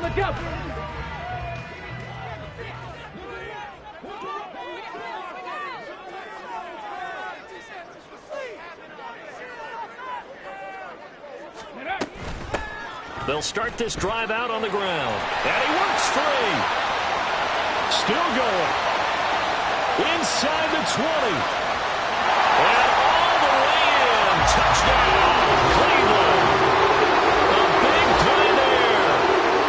on the jump. They'll start this drive out on the ground. And he works free. Still going. Inside the 20. And all the way in. Touchdown, Cleveland. A big play there.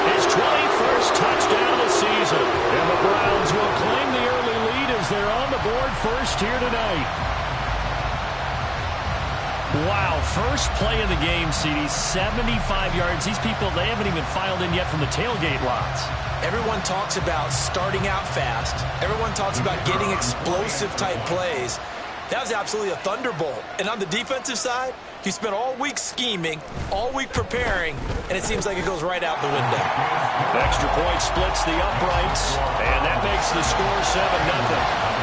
His 21st touchdown of the season. And the Browns will claim the early lead as they're on the board first here tonight. Wow, first play of the game, CD, 75 yards. These people, they haven't even filed in yet from the tailgate lots. Everyone talks about starting out fast. Everyone talks about getting explosive-type plays. That was absolutely a thunderbolt. And on the defensive side, he spent all week scheming, all week preparing, and it seems like it goes right out the window. Extra point splits the uprights, and that makes the score 7-0.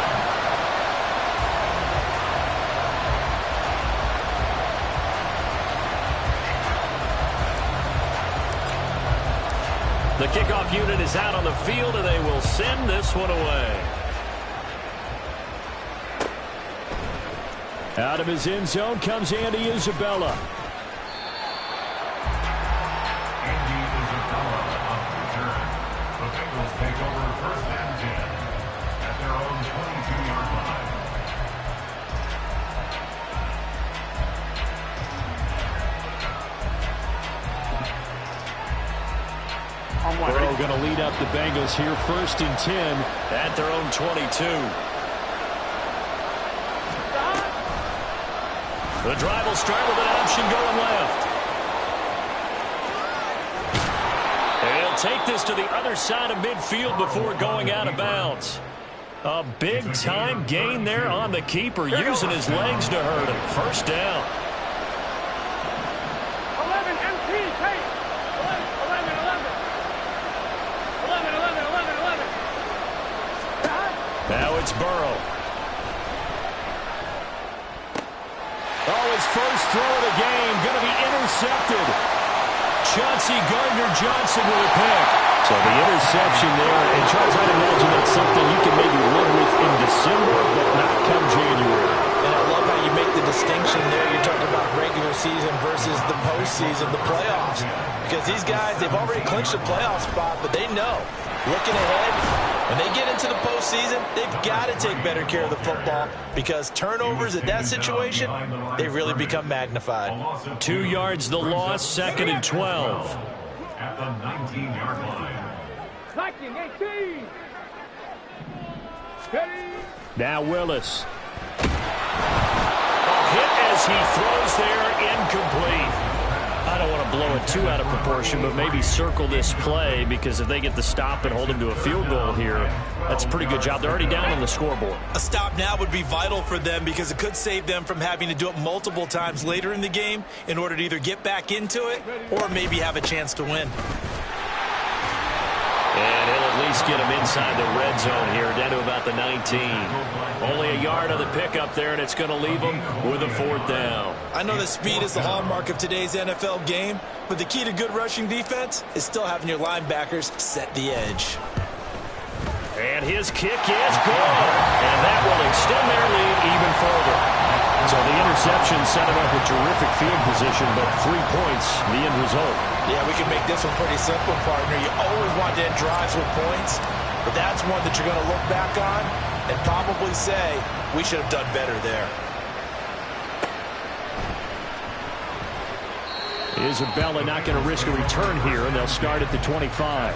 The kickoff unit is out on the field, and they will send this one away. Out of his end zone comes Andy Isabella. Andy Isabella on the return. The Bengals take over first and 10 at their own 22-yard line. Burrow going to lead up the Bengals here first and 10 at their own 22. The drive will start with an option going left. They'll take this to the other side of midfield before going out of bounds. A big-time gain there on the keeper, using his legs to hurt him. First down. 11 MT, take. 11. Now it's Burrow. Oh, his first throw of the game going to be intercepted. Chauncey Gardner-Johnson with a pick. So the interception there, and Charles, I'd imagine that's something you can maybe live with in December, but not come January. And I love how you make the distinction there. You're talking about regular season versus the postseason, the playoffs. Because these guys, they've already clinched a playoff spot, but they know, looking ahead, when they get into the postseason, they've got to take better care of the football because turnovers in that situation, they really become magnified. 2 yards the loss, second and 12. At the 19-yard line. Blocking, 18. Ready. Now Willis. A hit as he throws there, incomplete. I don't want to blow it too out of proportion, but maybe circle this play because if they get the stop and hold him to a field goal here, that's a pretty good job. They're already down on the scoreboard. A stop now would be vital for them because it could save them from having to do it multiple times later in the game in order to either get back into it or maybe have a chance to win. And he'll at least get him inside the red zone here, down to about the 19. Only a yard on the pickup there, and it's going to leave him with a fourth down. I know that speed is the hallmark of today's NFL game, but the key to good rushing defense is still having your linebackers set the edge. And his kick is good. And that will extend their lead even further. So the interception set him up with terrific field position, but 3 points, the end result. Yeah, we can make this one pretty simple, partner. You always want to end drives with points, but that's one that you're going to look back on and probably say, we should have done better there. Isabella not going to risk a return here, and they'll start at the 25.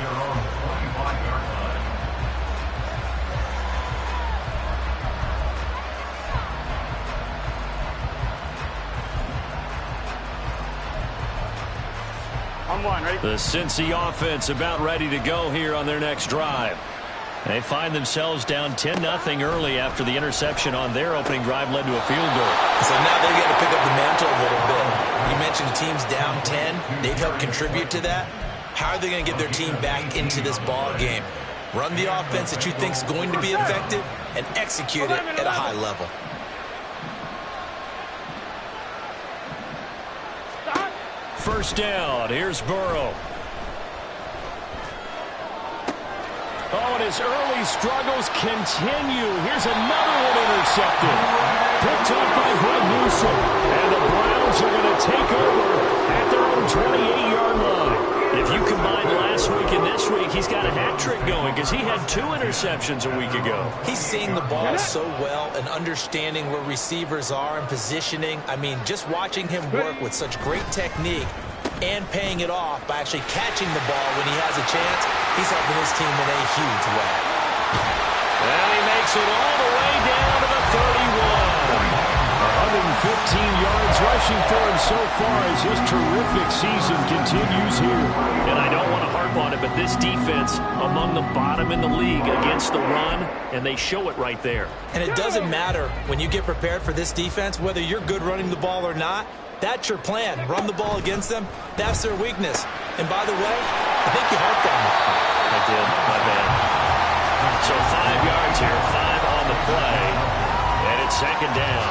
The Cincy offense about ready to go here on their next drive. They find themselves down 10-0 early after the interception on their opening drive led to a field goal. So now they're going to pick up the mantle a little bit. You mentioned the team's down 10. They've helped contribute to that. How are they going to get their team back into this ball game? Run the offense that you think is going to be effective and execute it at a high level. First down. Here's Burrow. Oh, and his early struggles continue. Here's another one intercepted. Picked up by Greg Newsome. And the Browns are going to take over at their own 28-yard line. If you combine last week and this week, he's got a hat trick going because he had 2 interceptions a week ago. He's seeing the ball so well and understanding where receivers are and positioning. I mean, just watching him work with such great technique and paying it off by actually catching the ball when he has a chance, he's helping his team in a huge way. And he makes it all the way down to the 31. 115 yards rushing for him so far as his terrific season continues here. And I don't want to harp on it, but this defense among the bottom in the league against the run, and they show it right there. And it doesn't matter when you get prepared for this defense, whether you're good running the ball or not. That's your plan. Run the ball against them. That's their weakness. And by the way, I think you harped on it. I did. My bad. So 5 yards here, 5 on the play. And it's second down.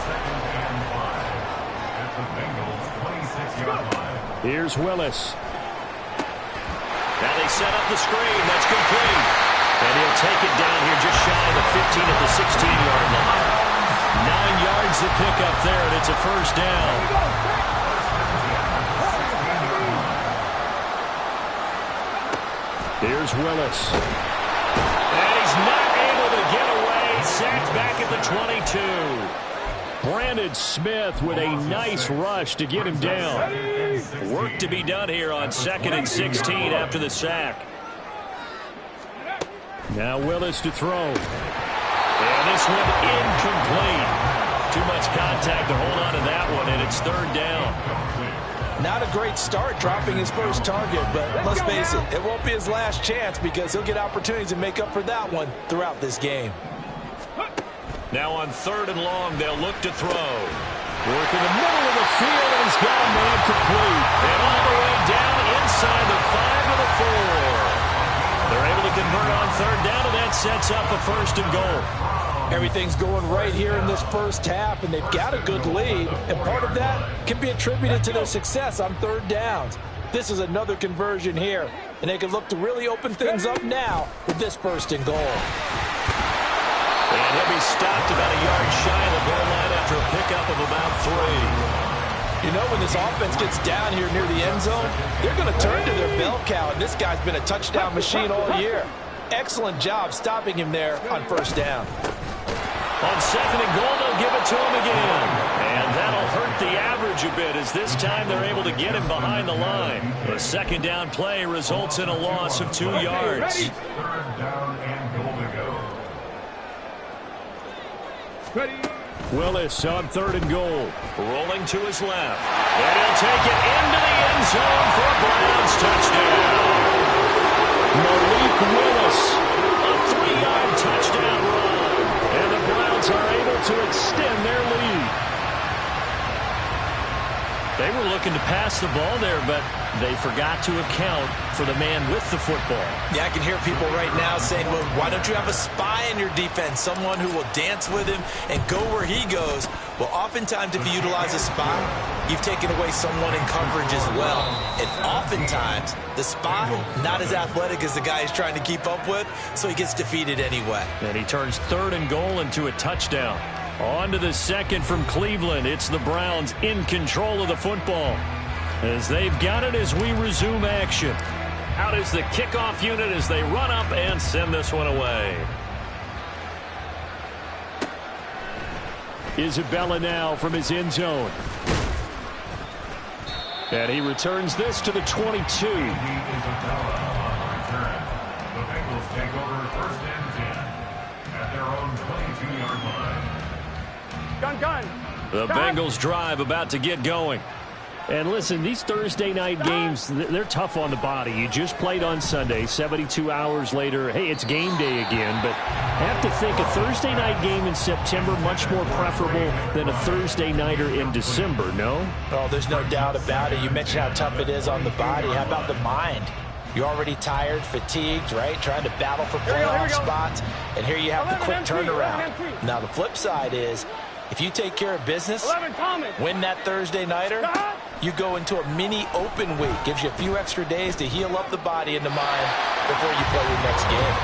Second and 5 at the Bengals 26-yard line. Here's Willis. Now they set up the screen. That's complete. And he'll take it down here just shy of the 15 at the 16-yard line. 9 yards to pick up there, and it's a first down. Here's Willis. And he's not able to get away. Sacked back at the 22. Brandon Smith with a nice rush to get him down. Work to be done here on 2nd and 16 after the sack. Now Willis to throw. And this one incomplete. Too much contact to hold on to that one, and it's 3rd down. Not a great start dropping his first target, but let's face it, it won't be his last chance because he'll get opportunities to make up for that one throughout this game. Now on 3rd and long, they'll look to throw. Work in the middle of the field, and he's got a man complete. And all the way down inside the 5 to the 4. They're able to convert on 3rd down, and that sets up a 1st and goal. Everything's going right here in this first half, and they've got a good lead, and part of that can be attributed to their success on 3rd downs. This is another conversion here, and they can look to really open things up now with this 1st and goal. And he'll be stopped about a yard shy of the goal line after a pickup of about 3. You know, when this offense gets down here near the end zone, they're going to turn to their bell cow, and this guy's been a touchdown machine all year. Excellent job stopping him there on 1st down. On 2nd and goal, they'll give it to him again. And that'll hurt the average a bit as this time they're able to get him behind the line. The 2nd down play results in a loss of 2 yards. 3rd down and goal to go. Ready. Willis on 3rd and goal. Rolling to his left. And he'll take it into the end zone for a Browns touchdown. Malik Willis, a 3-yard touchdown run. And the Browns are able to extend their lead. They were looking to pass the ball there, but they forgot to account for the man with the football. Yeah, I can hear people right now saying, well, why don't you have a spy in your defense, someone who will dance with him and go where he goes? Well, oftentimes if you utilize a spy, you've taken away someone in coverage as well. And oftentimes, the spy, not as athletic as the guy he's trying to keep up with, so he gets defeated anyway. And he turns 3rd and goal into a touchdown. On to the 2nd from Cleveland. It's the Browns in control of the football as they've got it as we resume action. Out is the kickoff unit as they run up and send this one away. Isabella now from his end zone. And he returns this to the 22. Isabella on return. The Bengals take over 1st and 10 at their own 22-yard line. Gun. The Bengals drive about to get going. And listen, these Thursday night games, they're tough on the body. You just played on Sunday, 72 hours later. Hey, it's game day again. But I have to think a Thursday night game in September much more preferable than a Thursday nighter in December, no? Oh, there's no doubt about it. You mentioned how tough it is on the body. How about the mind? You're already tired, fatigued, right? Trying to battle for playoff spots. And here you have the quick turnaround. Now, the flip side is, if you take care of business, win that Thursday nighter, you go into a mini open week. Gives you a few extra days to heal up the body and the mind before you play your next game.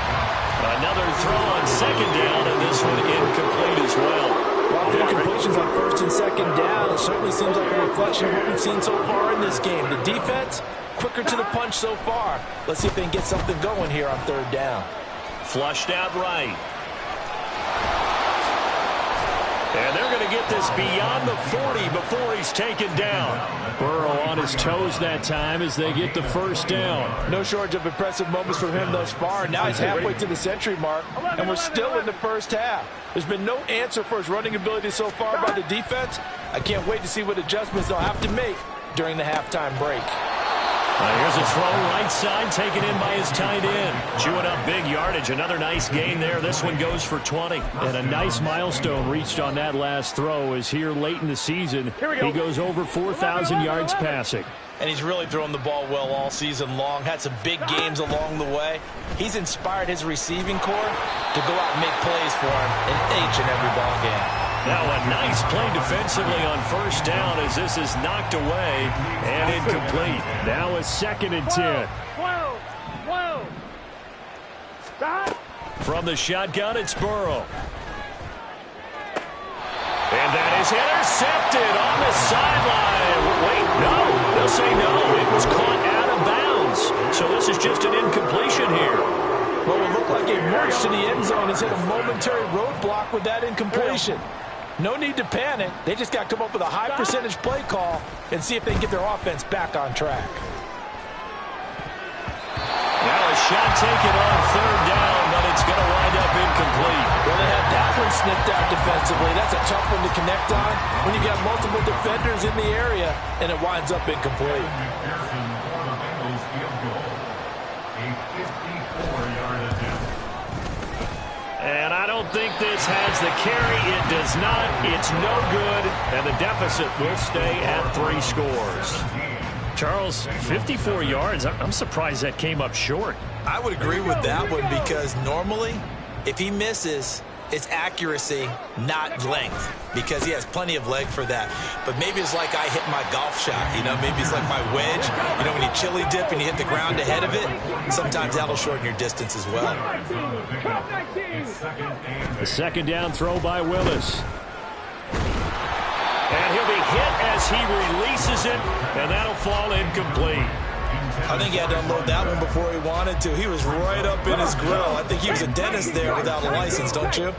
Another throw on second down, and this one incomplete as well. Well, the incompletions on first and second down, it certainly seems like a reflection of what we've seen so far in this game. The defense, quicker to the punch so far. Let's see if they can get something going here on third down. Flushed out right. And they're going to get this beyond the 40 before he's taken down. Burrow on his toes that time as they get the first down. No shortage of impressive moments from him thus far. Now he's halfway to the century mark, and we're still in the first half. There's been no answer for his running ability so far by the defense. I can't wait to see what adjustments they'll have to make during the halftime break. Here's a throw right side taken in by his tight end. Chewing up big yardage. Another nice gain there. This one goes for 20. And a nice milestone reached on that last throw is here late in the season. He goes over 4,000 yards passing. And he's really thrown the ball well all season long. Had some big games along the way. He's inspired his receiving corps to go out and make plays for him in each and every ball game. Now a nice play defensively on first down as this is knocked away and incomplete. Now a 2nd and 10. From the shotgun, it's Burrow. And that is intercepted on the sideline. Wait, no. They'll say no. It was caught out of bounds. So this is just an incompletion here. Well, it looked like a march to the end zone has hit a momentary roadblock with that incompletion. No need to panic. They just got to come up with a high percentage play call and see if they can get their offense back on track. Now a shot taken on third down, but it's going to wind up incomplete. Well, they had that one snipped out defensively. That's a tough one to connect on when you got multiple defenders in the area, and it winds up incomplete. And I don't think this has the carry. It does not. It's no good. And the deficit will stay at 3 scores. Charles, 54 yards. I'm surprised that came up short. I would agree with that one because normally, if he misses, it's accuracy, not length, because he has plenty of leg for that. But maybe it's like I hit my golf shot, maybe it's like my wedge. When you chili dip and you hit the ground ahead of it, sometimes that'll shorten your distance as well. The 2nd down throw by Willis. And he'll be hit as he releases it, and that'll fall incomplete. I think he had to unload that one before he wanted to. He was right up in his grill. I think he was a dentist there without a license, don't you?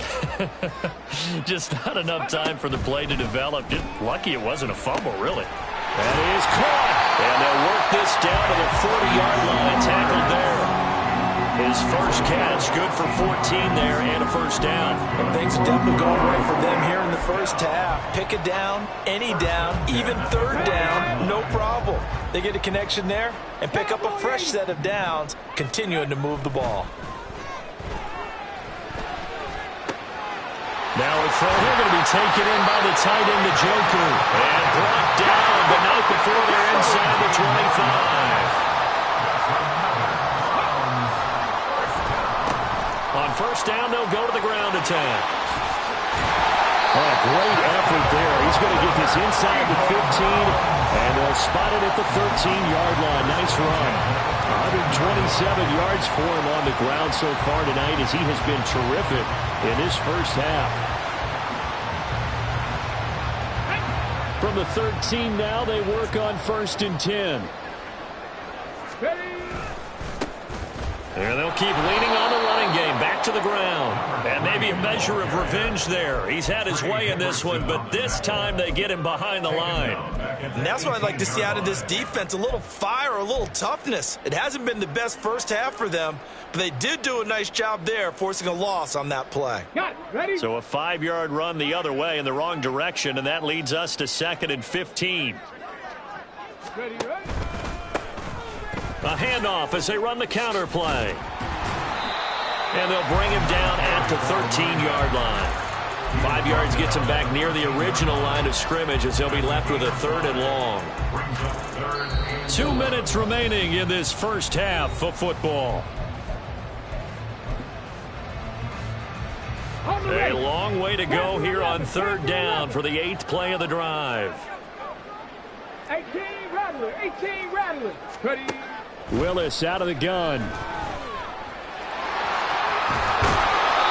Just not enough time for the play to develop. Just lucky it wasn't a fumble, really. That is caught. And they'll work this down to the 40-yard line, tackled there. His first catch, good for 14 there and a first down. And things are definitely going right for them here in the first half. Pick a down, any down, even third down, no problem. They get a connection there and pick up a fresh set of downs, continuing to move the ball. Now a throw here going to be taken in by the tight end, Njoku. And brought down, but not before they're inside the 25. On first down, they'll go to the ground attack. Oh, great effort there. He's going to get this inside the 15, and they'll spot it at the 13-yard line. Nice run. 127 yards for him on the ground so far tonight as he has been terrific in this first half. From the 13 now, they work on 1st and 10. And they'll keep leaning on the running game. Back to the ground. And maybe a measure of revenge there. He's had his way in this one, but this time they get him behind the line. And that's what I'd like to see out of this defense. A little fire, a little toughness. It hasn't been the best first half for them, but they did do a nice job there, forcing a loss on that play. So a 5-yard run the other way in the wrong direction, and that leads us to 2nd and 15. A handoff as they run the counter play. And they'll bring him down at the 13-yard line. 5 yards gets him back near the original line of scrimmage as they'll be left with a 3rd and long. 2 minutes remaining in this first half of football. A long way to go here on 3rd down for the 8th play of the drive. 18 Rattler, 18 Rattler. Ready. Willis out of the gun.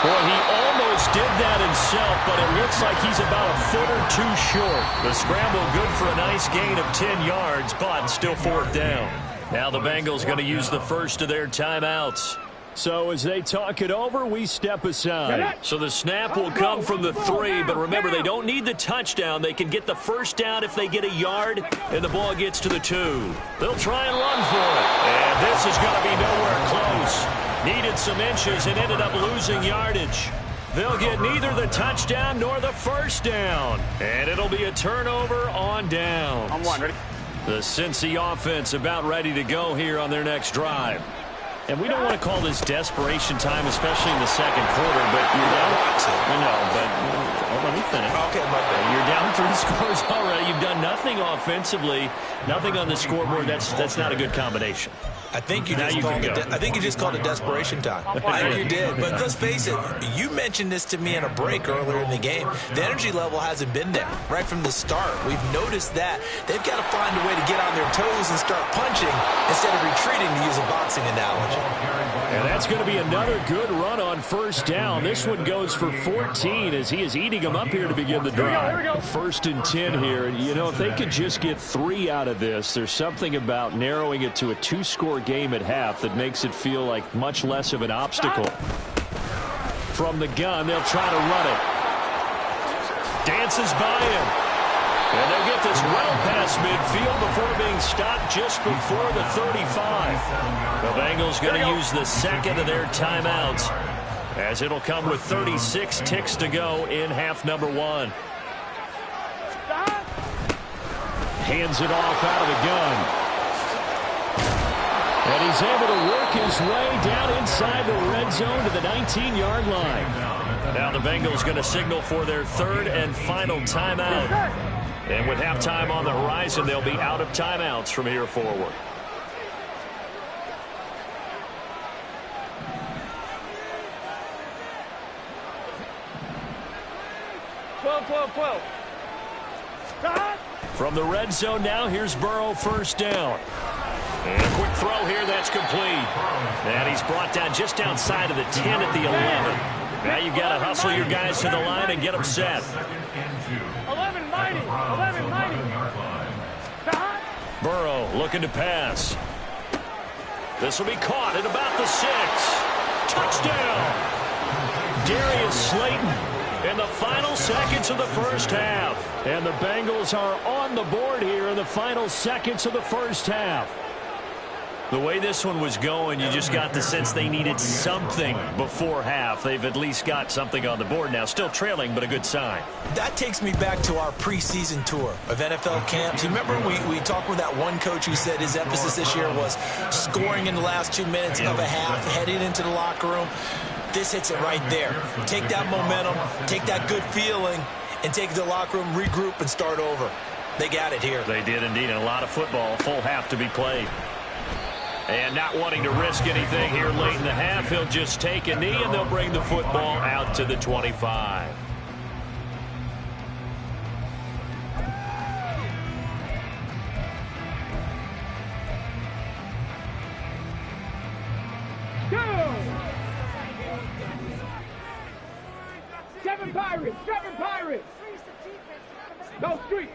Boy, he almost did that himself, but it looks like he's about a foot or two short. The scramble good for a nice gain of 10 yards, but still fourth down. Now the Bengals going to use the first of their timeouts. So as they talk it over, we step aside. So the snap will come from the 3, but remember, they don't need the touchdown. They can get the first down if they get a yard, and the ball gets to the 2. They'll try and run for it. And this is going to be nowhere close. Needed some inches and ended up losing yardage. They'll get neither the touchdown nor the first down. And it'll be a turnover on downs. On one, ready? The Cincy offense about ready to go here on their next drive. And we don't want to call this desperation time, especially in the second quarter, but you're down. Let me finish. Okay, my bad. You're down 3 scores already. You've done nothing offensively, nothing on the scoreboard. That's not a good combination. I think you just called it desperation time. I think you did. But let's face it, you mentioned this to me in a break earlier in the game. The energy level hasn't been there right from the start. We've noticed that. They've got to find a way to get on their toes and start punching instead of retreating, to use a boxing analogy. And that's going to be another good run on first down. This one goes for 14 as he is eating them up here to begin the drive. First and 10 here. You know, if they could just get 3 out of this, there's something about narrowing it to a 2-score game at half that makes it feel like much less of an obstacle. From the gun, they'll try to run it. Dances by him. And they'll get this well past midfield before being stopped just before the 35. The Bengals going to use the second of their timeouts, as it'll come with 36 ticks to go in half number 1. Hands it off out of the gun. And he's able to work his way down inside the red zone to the 19-yard line. Now the Bengals going to signal for their third and final timeout. And with halftime on the horizon, they'll be out of timeouts from here forward. From the red zone now, here's Burrow, first down. And a quick throw here, that's complete. And he's brought down just outside of the 10 at the 11. Now you've got to hustle your guys to the line and get them set. 11-90. Burrow looking to pass. This will be caught at about the 6. Touchdown! Darius Slayton in the final seconds of the first half. And the Bengals are on the board here in the final seconds of the first half. The way this one was going, you just got the sense they needed something before half. They've at least got something on the board now. Still trailing, but a good sign. That takes me back to our preseason tour of NFL camps. You remember we talked with that one coach who said his emphasis this year was scoring in the last 2 minutes of a half, heading into the locker room. This hits it right there. Take that momentum, take that good feeling, and take it to the locker room, regroup, and start over. They got it here. They did indeed, and a lot of football, full half to be played. And not wanting to risk anything here late in the half, he'll just take a knee, and they'll bring the football out to the 25. Seven Pirates! Go Street!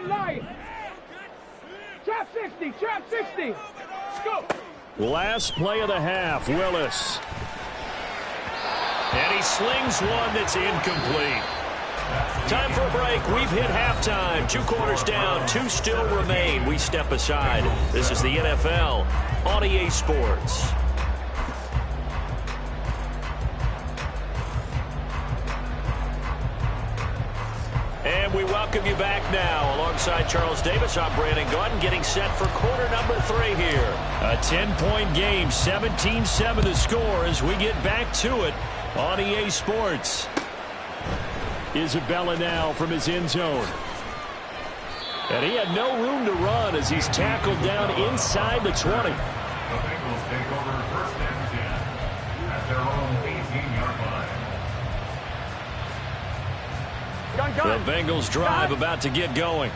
Lions! Trap 60! Go! Last play of the half, Willis. And he slings one that's incomplete. Time for a break. We've hit halftime. 2 quarters down. 2 still remain. We step aside. This is the NFL on EA Sports. And we welcome you back now. Alongside Charles Davis, I'm Brandon Gaudin, getting set for quarter number 3 here. A 10-point game, 17-7 to score as we get back to it on EA Sports. Isabella now from his end zone. And he had no room to run as he's tackled down inside the 20. The Bengals take over first and 10 at their own 18-yard line. The Bengals drive about to get going.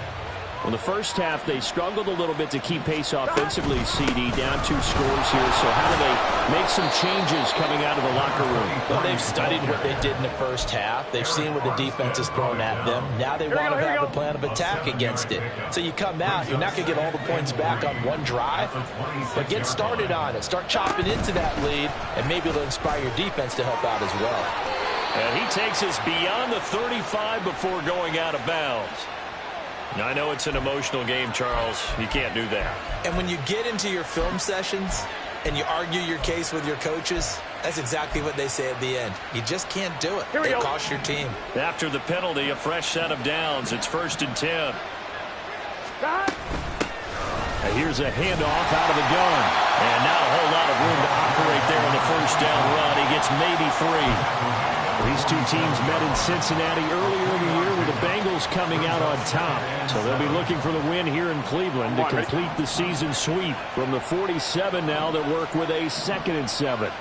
Well, the first half, they struggled a little bit to keep pace offensively, CD, down 2 scores here. So how do they make some changes coming out of the locker room? Well, they've studied what they did in the first half. They've seen what the defense has thrown at them. Now they want to have a plan of attack against it. So you come out, you're not going to get all the points back on one drive, but get started on it. Start chopping into that lead, and maybe it'll inspire your defense to help out as well. And he takes us beyond the 35 before going out of bounds. Now, I know it's an emotional game, Charles. You can't do that. And when you get into your film sessions and you argue your case with your coaches, that's exactly what they say at the end. You just can't do it. It costs your team. After the penalty, a fresh set of downs. It's 1st and 10. And here's a handoff out of the gun. And not a whole lot of room to operate there on the first down run. He gets maybe 3. These two teams met in Cincinnati earlier in the year with the Bengals coming out on top. So they'll be looking for the win here in Cleveland to complete the season sweep. From the 47 now, they'll work with a 2nd and 7.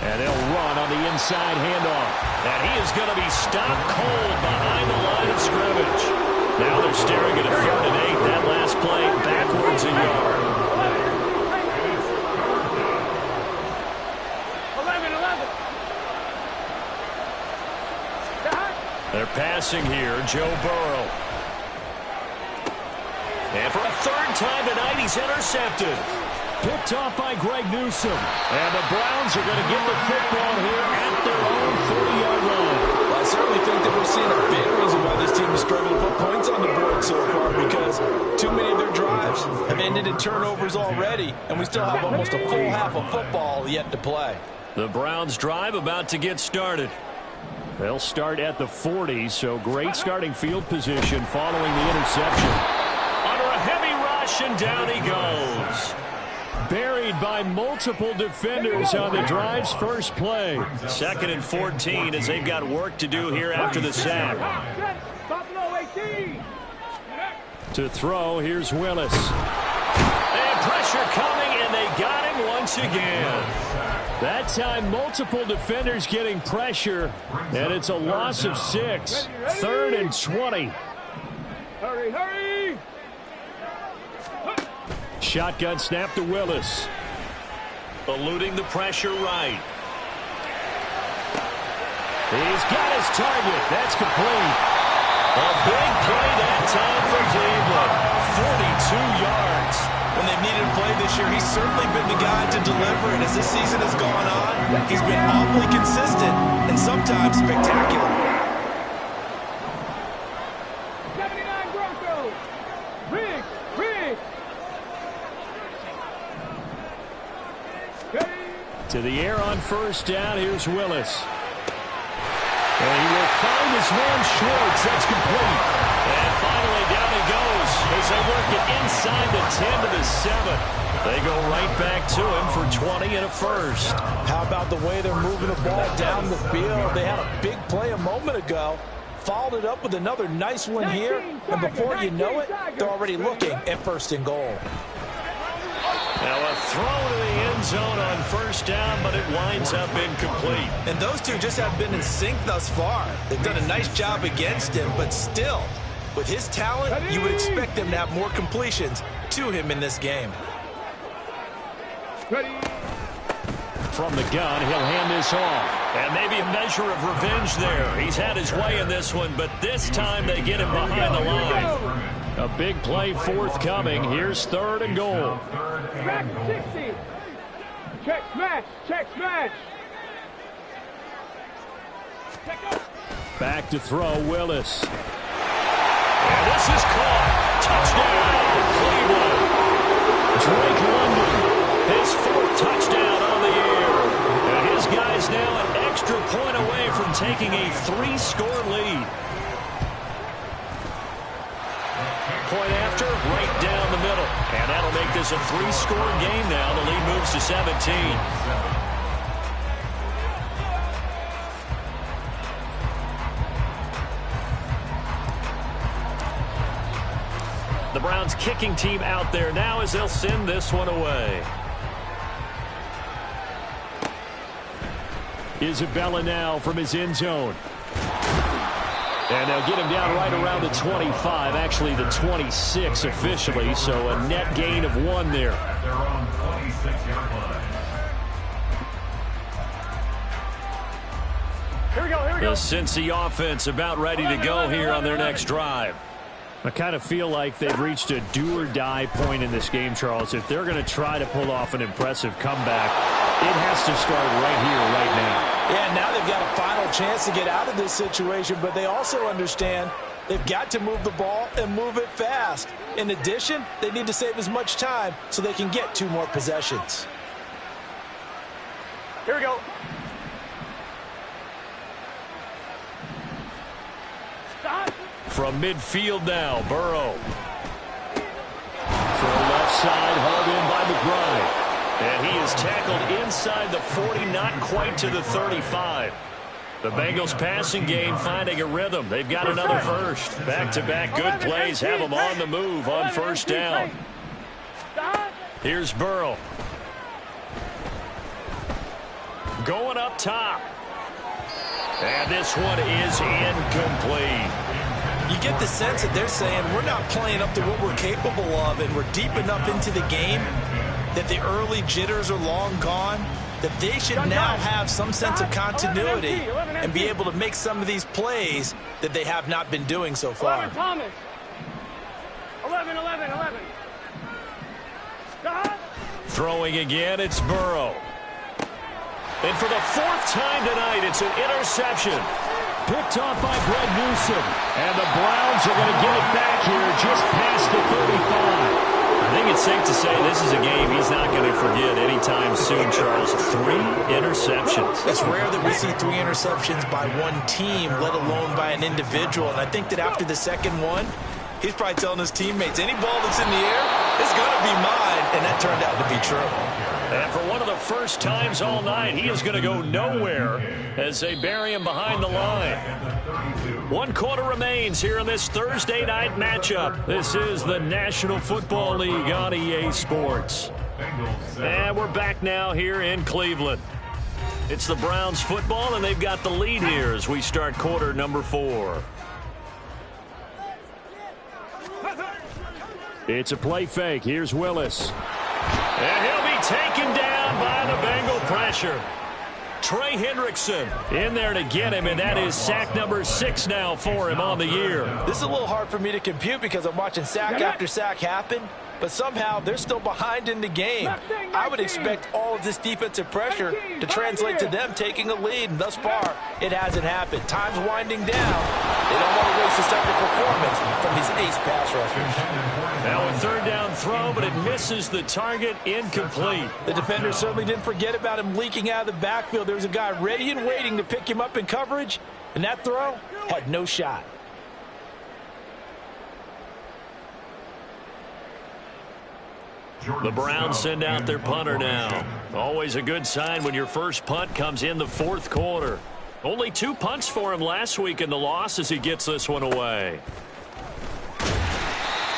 And they'll run on the inside handoff. And he is going to be stopped cold behind the line of scrimmage. Now they're staring at a 3rd and 8. That last play backwards a yard. They're passing here, Joe Burrow. And for a 3rd time tonight, he's intercepted. Picked off by Greg Newsome. And the Browns are going to get the football here at their own 40-yard line. Well, I certainly think that we're seeing a big reason why this team is struggling to put points on the board so far, because too many of their drives have ended in turnovers already, and we still have almost a full half of football yet to play. The Browns drive about to get started. They'll start at the 40, so great starting field position following the interception. Under a heavy rush, and down he goes. Buried by multiple defenders on the drive's first play. 2nd and 14 as they've got work to do here after the sack. To throw, here's Willis. And pressure coming, and they got him once again. That time, multiple defenders getting pressure, and it's a loss of 6. 3rd and 20. Hurry, hurry! Shotgun snap to Willis. Eluding the pressure right. He's got his target. That's complete. A big play that time for Cleveland. 42 yards. When they've needed to play this year, he's certainly been the guy to deliver. And as this season has gone on, he's been awfully consistent and sometimes spectacular. 79 Broncos. Big, big. To the air on 1st down. Here's Willis. And he will find his man Schwartz. That's complete. And finally down he goes as they work it inside the 10 to the 7. They go right back to him for 20 and a 1st. How about the way they're moving the ball down the field? They had a big play a moment ago. Followed it up with another nice one here. And before you know it, they're already looking at 1st and goal. Now a throw to the end zone on 1st down, but it winds up incomplete. And those two just have been in sync thus far. They've done a nice job against him, but still, with his talent, you would expect them to have more completions to him in this game. From the gun, he'll hand this off. And maybe a measure of revenge there. He's had his way in this one, but this time they get him behind the line. A big play forthcoming. Here's 3rd and goal. Back 60. Check smash. Check smash. Back to throw, Willis. And this is caught. Touchdown, Cleveland. Drake London. His 4th touchdown on the year. And his guys now an extra point away from taking a 3-score lead. Point after, right down the middle. And that'll make this a 3-score game now. The lead moves to 17. The Browns kicking team out there now as they'll send this one away. Isabella now from his end zone. And they'll get him down right around the 25, actually the 26 officially, so a net gain of 1 there. At their own 26-yard line. Here we go, here we The go. Cincy offense about ready to go here on their next drive. I kind of feel like they've reached a do-or-die point in this game, Charles. If they're going to try to pull off an impressive comeback, it has to start right here, right now. Yeah, now they've got a final chance to get out of this situation, but they also understand they've got to move the ball and move it fast. In addition, they need to save as much time so they can get 2 more possessions. Here we go. Stop. From midfield now, Burrow. Throw left side, hauled in by McBride. And he is tackled inside the 40, not quite to the 35. The Bengals passing game finding a rhythm. They've got another first. Back-to-back good plays have them on the move on first down. Here's Burrow. Going up top. And this one is incomplete. You get the sense that they're saying we're not playing up to what we're capable of, and we're deep enough into the game that the early jitters are long gone, that they should now have some sense of continuity and be able to make some of these plays that they have not been doing so far. 11, Thomas. 11. Stop. Throwing again, it's Burrow. And for the 4th time tonight, it's an interception. Picked off by Greg Newsome. And the Browns are going to get it back here just past the 35. I think it's safe to say this is a game he's not going to forget anytime soon, Charles. 3 interceptions. It's rare that we see 3 interceptions by one team, let alone by an individual. And I think that after the second one, he's probably telling his teammates, any ball that's in the air is going to be mine. And that turned out to be true. And for one of the first times all night, he is going to go nowhere as they bury him behind the line. 1 quarter remains here in this Thursday night matchup. This is the National Football League on EA Sports. And we're back now here in Cleveland. It's the Browns football, and they've got the lead here as we start quarter number 4. It's a play fake. Here's Willis. And he'll be taken down by the Bengal pressure. Trey Hendrickson in there to get him, and that is sack number 6 now for him on the year. This is a little hard for me to compute because I'm watching sack after sack happen, but somehow they're still behind in the game. I would expect all of this defensive pressure to translate to them taking a lead, and thus far, it hasn't happened. Time's winding down. They don't want to waste this type of performance from these ace pass rushers. Now a 3rd down throw, but it misses the target, incomplete. The defender certainly didn't forget about him leaking out of the backfield. There was a guy ready and waiting to pick him up in coverage, and that throw had no shot. The Browns send out their punter now. Always a good sign when your first punt comes in the 4th quarter. Only 2 punts for him last week in the loss as he gets this one away.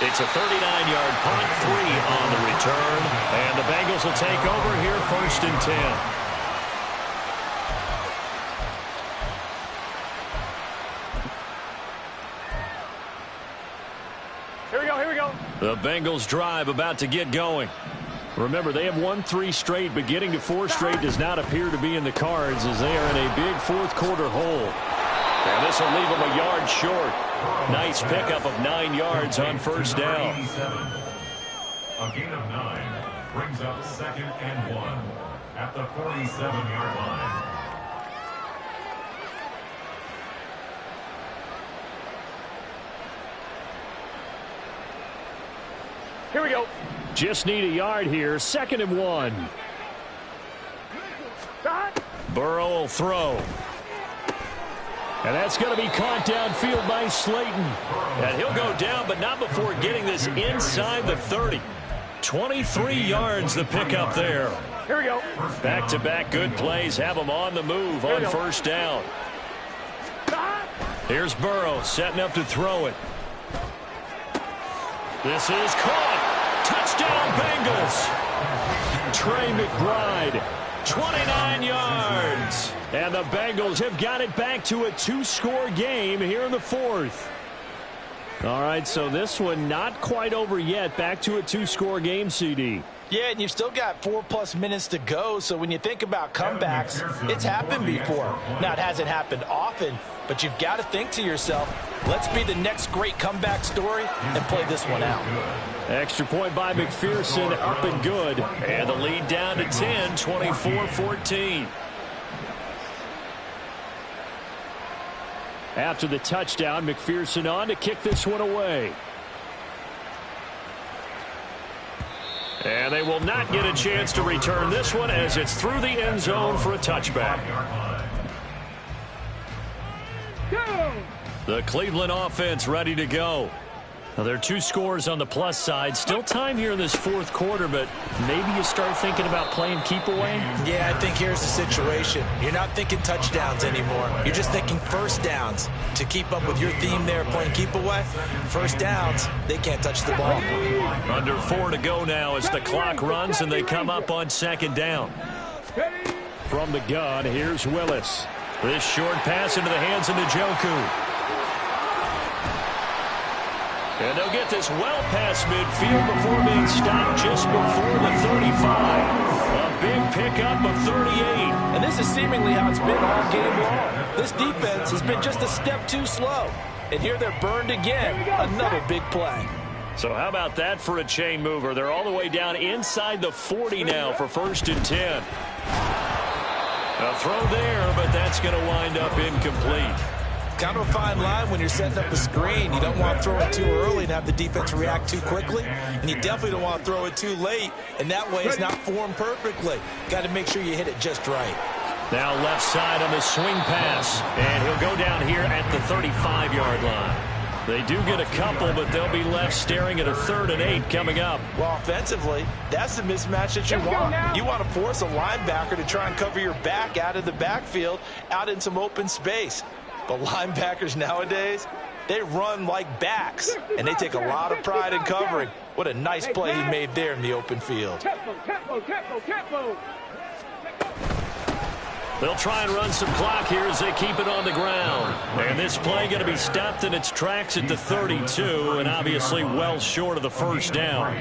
It's a 39-yard punt, 3 on the return. And the Bengals will take over here 1st and 10. Here we go. The Bengals drive about to get going. Remember, they have won 3 straight, but getting to 4 straight does not appear to be in the cards as they are in a big 4th quarter hole. And this will leave them a yard short. Nice pickup of 9 yards on first down. A gain of 9 brings up 2nd and 1 at the 47-yard line. Here we go. Just need a yard here. 2nd and 1. Stop. Burrow will throw. And that's going to be caught downfield by Slayton. And he'll go down, but not before getting this inside the 30. 23 yards the pickup there. Here we go. Back-to-back good plays have them on the move on first down. Stop. Here's Burrow setting up to throw it. This is caught. Touchdown, Bengals. Trey McBride 29 yards. And the Bengals have got it back to a 2-score game here in the fourth. All right, so this one not quite over yet. Back to a 2-score game, CD. Yeah, and you've still got 4+ minutes to go, so when you think about comebacks, it's happened before. Now, it hasn't happened often, but you've got to think to yourself, let's be the next great comeback story and play this one out. Extra point by McPherson, up and good. And the lead down to 10, 24-14. After the touchdown, McPherson on to kick this one away. And they will not get a chance to return this one as it's through the end zone for a touchback. The Cleveland offense ready to go. Now, there are 2 scores on the plus side. Still time here in this fourth quarter, but maybe you start thinking about playing keep away? Yeah, I think here's the situation. You're not thinking touchdowns anymore. You're just thinking first downs. To keep up with your theme there, playing keep away, first downs, they can't touch the ball. Under 4 to go now as the clock runs and they come up on second down. From the gun, here's Willis. This short pass into the hands of Njoku. And they'll get this well past midfield before being stopped just before the 35. A big pickup of 38. And this is seemingly how it's been all game long. This defense has been just a step too slow. And here they're burned again. Another big play. So how about that for a chain mover? They're all the way down inside the 40 now for 1st and 10. A throw there, but that's going to wind up incomplete. Kind of a fine line when you're setting up a screen. You don't want to throw it too early and have the defense react too quickly. And you definitely don't want to throw it too late. And that way it's not formed perfectly. Got to make sure you hit it just right. Now left side on the swing pass. And he'll go down here at the 35-yard line. They do get a couple, but they'll be left staring at a 3rd and 8 coming up. Well, offensively, that's the mismatch that you want. You want to force a linebacker to try and cover your back out of the backfield, out in some open space. But linebackers nowadays, they run like backs, and they take a lot of pride in covering. What a nice play he made there in the open field. They'll try and run some clock here as they keep it on the ground. And this play going to be stopped in its tracks at the 32, and obviously well short of the first down.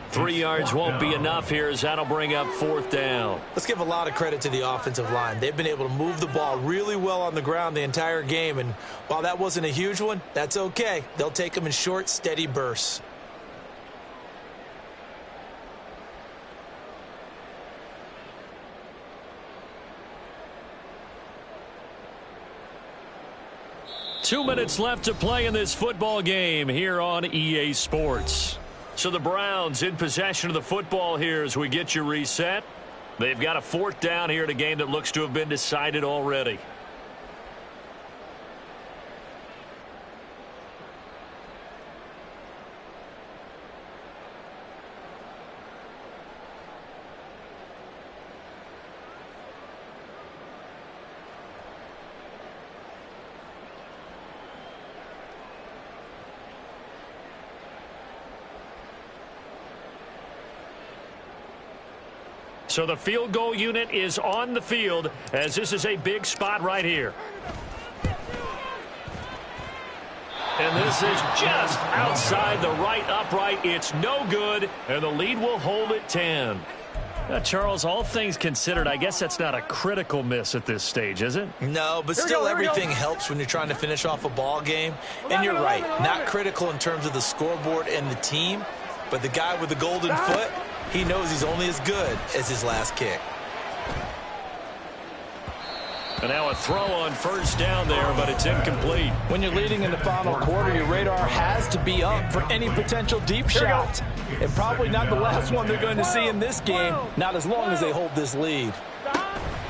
3 yards won't be enough here as that'll bring up 4th down. Let's give a lot of credit to the offensive line. They've been able to move the ball really well on the ground the entire game, and while that wasn't a huge one, that's okay. They'll take them in short, steady bursts. Two minutes left to play in this football game here on EA Sports. So the Browns in possession of the football here as we get you reset. They've got a 4th down here in a game that looks to have been decided already. So the field goal unit is on the field as this is a big spot right here. And this is just outside the right upright. It's no good, and the lead will hold at 10. Charles, all things considered, I guess that's not a critical miss at this stage, is it? No, but still everything helps when you're trying to finish off a ball game. And you're right, not critical in terms of the scoreboard and the team, but the guy with the golden foot, he knows he's only as good as his last kick. And now a throw on 1st down there, but it's incomplete. When you're leading in the final quarter, your radar has to be up for any potential deep shots. And probably not the last one they're going to see in this game, not as long as they hold this lead.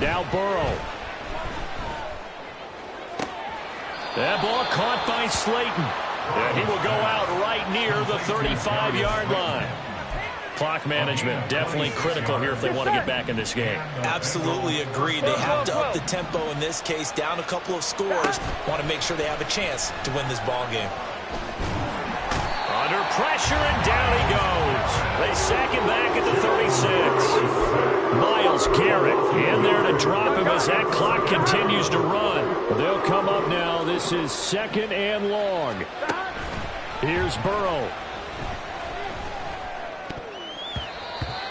Now Burrow. That ball caught by Slayton. And he will go out right near the 35-yard line. Clock management definitely critical here if they want to get back in this game. Absolutely agreed. They have to up the tempo in this case, down a couple of scores. Want to make sure they have a chance to win this ball game. Under pressure, and down he goes. They sack him back at the 36. Myles Garrett in there to drop him as that clock continues to run. They'll come up now. This is 2nd and long. Here's Burrow.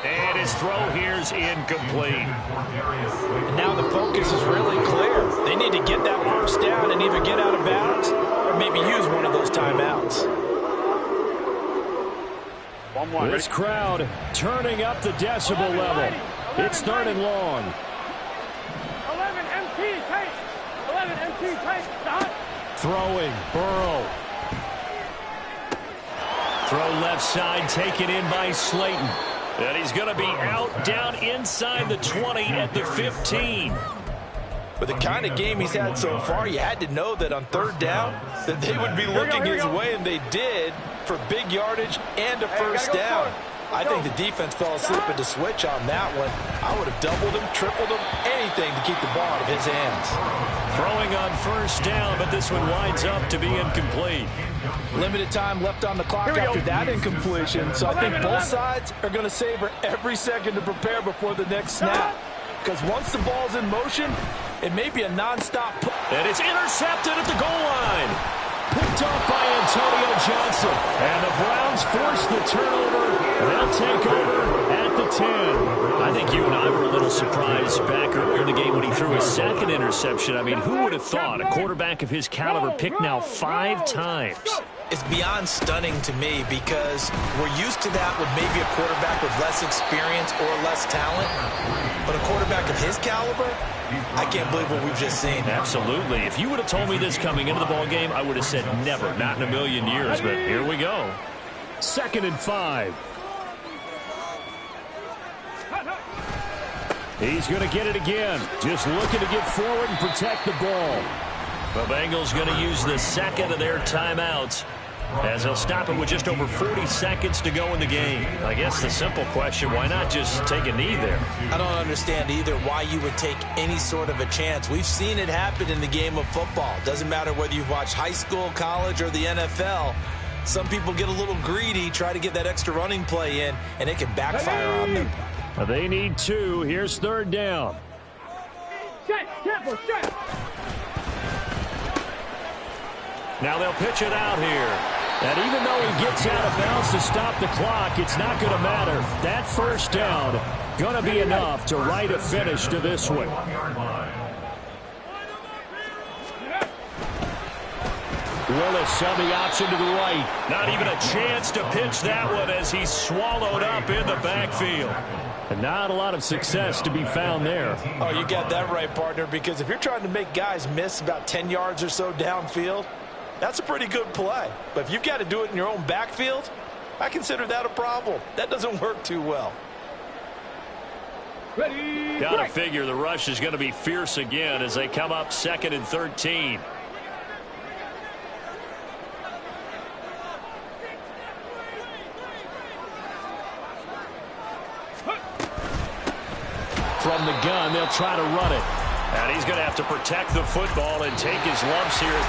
And his throw here's incomplete. And now the focus is really clear. They need to get that first down and either get out of bounds or maybe use one of those timeouts. This crowd turning up the decibel level. It's 3rd and long. 11 MT tape. 11 MT tape. Stop. Throwing, Burrow. Throw left side, taken in by Slayton. And he's going to be out down inside the 20 at the 15. With the kind of game he's had so far, you had to know that on 3rd down that they would be looking his way, and they did, for big yardage and a first down. I think the defense fell asleep at the switch on that one. I would have doubled him, tripled him, anything to keep the ball out of his hands. Throwing on first down, but this one winds up to be incomplete. Limited time left on the clock after that incompletion, so I think both sides are going to savor every second to prepare before the next snap. Because once the ball's in motion, it may be a nonstop. And it's intercepted at the goal line. Picked off by Antonio Johnson. And the Browns force the turnover. They'll take over at the 10. I think you and I were a little surprised back earlier in the game when he threw his 2nd interception. I mean, who would have thought a quarterback of his caliber picked now 5 times? It's beyond stunning to me because we're used to that with maybe a quarterback with less experience or less talent. But a quarterback of his caliber, I can't believe what we've just seen. Absolutely. If you would have told me this coming into the ball game, I would have said never, not in a million years. But here we go. 2nd and 5. He's going to get it again. Just looking to get forward and protect the ball. The Bengals going to use the 2nd of their timeouts, as they'll stop it with just over 40 seconds to go in the game. I guess the simple question, why not just take a knee there? I don't understand either why you would take any sort of a chance. We've seen it happen in the game of football. Doesn't matter whether you've watched high school, college, or the NFL. Some people get a little greedy, try to get that extra running play in, and it can backfire on them. They need 2. Here's 3rd down. Now they'll pitch it out here. And even though he gets out of bounds to stop the clock, it's not going to matter. That first down going to be enough to write a finish to this one. Willis on the option to the right. Not even a chance to pitch that one as he's swallowed up in the backfield. And not a lot of success to be found there. Oh, you got that right, partner, because if you're trying to make guys miss about 10 yards or so downfield, that's a pretty good play. But if you've got to do it in your own backfield, I consider that a problem. That doesn't work too well. Got to figure the rush is going to be fierce again as they come up 2nd and 13. From the gun, they'll try to run it. And he's going to have to protect the football and take his lumps here at the